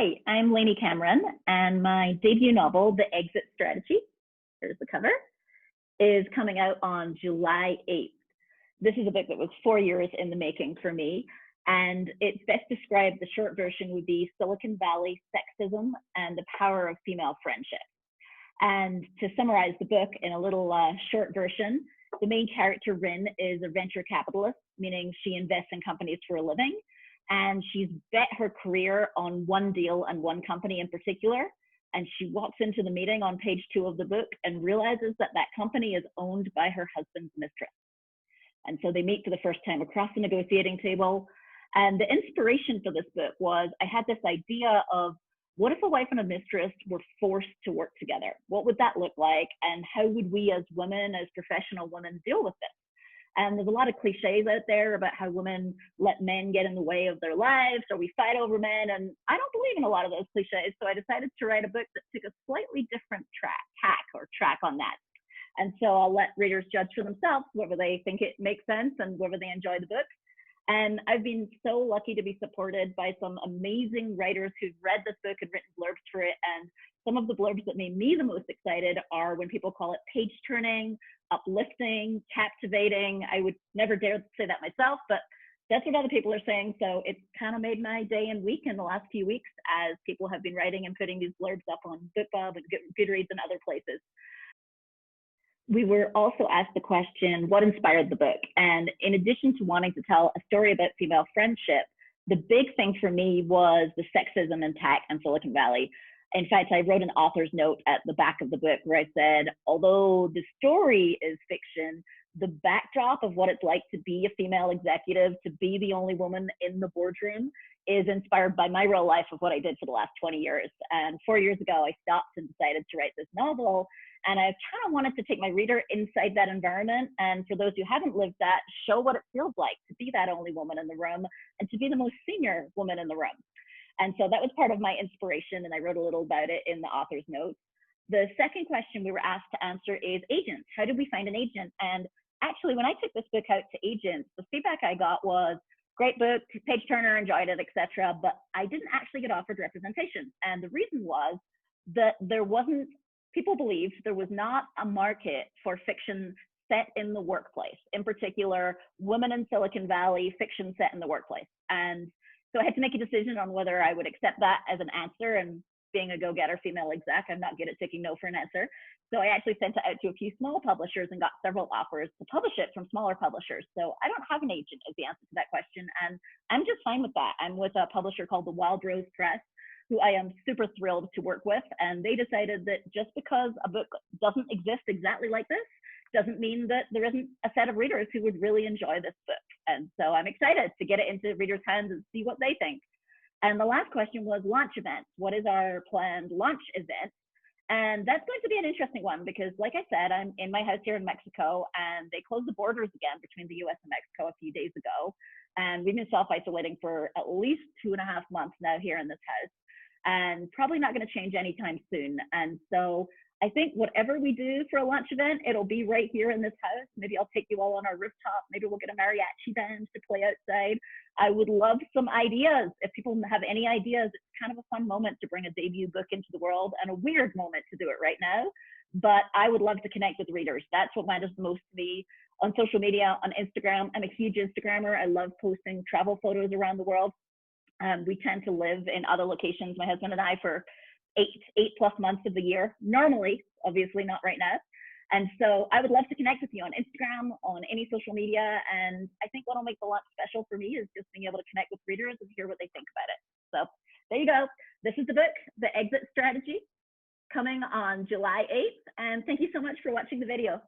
Hi, I'm Lainey Cameron, and my debut novel, The Exit Strategy, here's the cover, is coming out on July 8th. This is a book that was 4 years in the making for me, and it's best described, the short version would be Silicon Valley sexism and the power of female friendship. And to summarize the book in a little short version, the main character, Rin, is a venture capitalist, meaning she invests in companies for a living. And she's bet her career on one deal and one company in particular. And she walks into the meeting on page 2 of the book and realizes that that company is owned by her husband's mistress. And so they meet for the first time across the negotiating table. And the inspiration for this book was, I had this idea of, what if a wife and a mistress were forced to work together? What would that look like? And how would we as women, as professional women, deal with this? And there's a lot of cliches out there about how women let men get in the way of their lives, or we fight over men. And I don't believe in a lot of those cliches. So I decided to write a book that took a slightly different track on that. And so I'll let readers judge for themselves whether they think it makes sense and whether they enjoy the book. And I've been so lucky to be supported by some amazing writers who've read this book and written blurbs for it. And some of the blurbs that made me the most excited are when people call it page turning, uplifting, captivating. I would never dare say that myself, but that's what other people are saying. So it's kind of made my day and week in the last few weeks, as people have been writing and putting these blurbs up on BookBub and Goodreads and other places. We were also asked the question, what inspired the book? And in addition to wanting to tell a story about female friendship, the big thing for me was the sexism in tech and Silicon Valley. In fact, I wrote an author's note at the back of the book where I said, although the story is fiction, the backdrop of what it's like to be a female executive, to be the only woman in the boardroom, is inspired by my real life of what I did for the last 20 years. And 4 years ago, I stopped and decided to write this novel. And I kind of wanted to take my reader inside that environment. And for those who haven't lived that, show what it feels like to be that only woman in the room and to be the most senior woman in the room. And so that was part of my inspiration, and I wrote a little about it in the author's notes. The second question we were asked to answer is agents. How did we find an agent? And actually, when I took this book out to agents, the feedback I got was, great book, page turner, enjoyed it, etc. But I didn't actually get offered representation. And the reason was that people believed there was not a market for fiction set in the workplace, in particular, women in Silicon Valley, fiction set in the workplace. And so I had to make a decision on whether I would accept that as an answer. And being a go-getter female exec, I'm not good at taking no for an answer. So I actually sent it out to a few small publishers and got several offers to publish it from smaller publishers. So I don't have an agent is the answer to that question. And I'm just fine with that. I'm with a publisher called the Wild Rose Press, who I am super thrilled to work with. And they decided that just because a book doesn't exist exactly like this, doesn't mean that there isn't a set of readers who would really enjoy this book. And so I'm excited to get it into readers' hands and see what they think. And the last question was launch events. What is our planned launch event? And that's going to be an interesting one because, like I said, I'm in my house here in Mexico, and they closed the borders again between the US and Mexico a few days ago. And we've been self-isolating for at least 2.5 months now here in this house, and probably not going to change anytime soon. And so I think whatever we do for a launch event, it'll be right here in this house. Maybe I'll take you all on our rooftop. Maybe we'll get a mariachi band to play outside. I would love some ideas. If people have any ideas, it's kind of a fun moment to bring a debut book into the world, and a weird moment to do it right now. But I would love to connect with readers. That's what matters most to me. On social media, on Instagram, I'm a huge Instagrammer. I love posting travel photos around the world. We tend to live in other locations, my husband and I, for eight plus months of the year, normally, obviously not right now. And so I would love to connect with you on Instagram, on any social media. And I think what'll make the launch special for me is just being able to connect with readers and hear what they think about it. So there you go. This is the book, The Exit Strategy, coming on July 8th. And thank you so much for watching the video.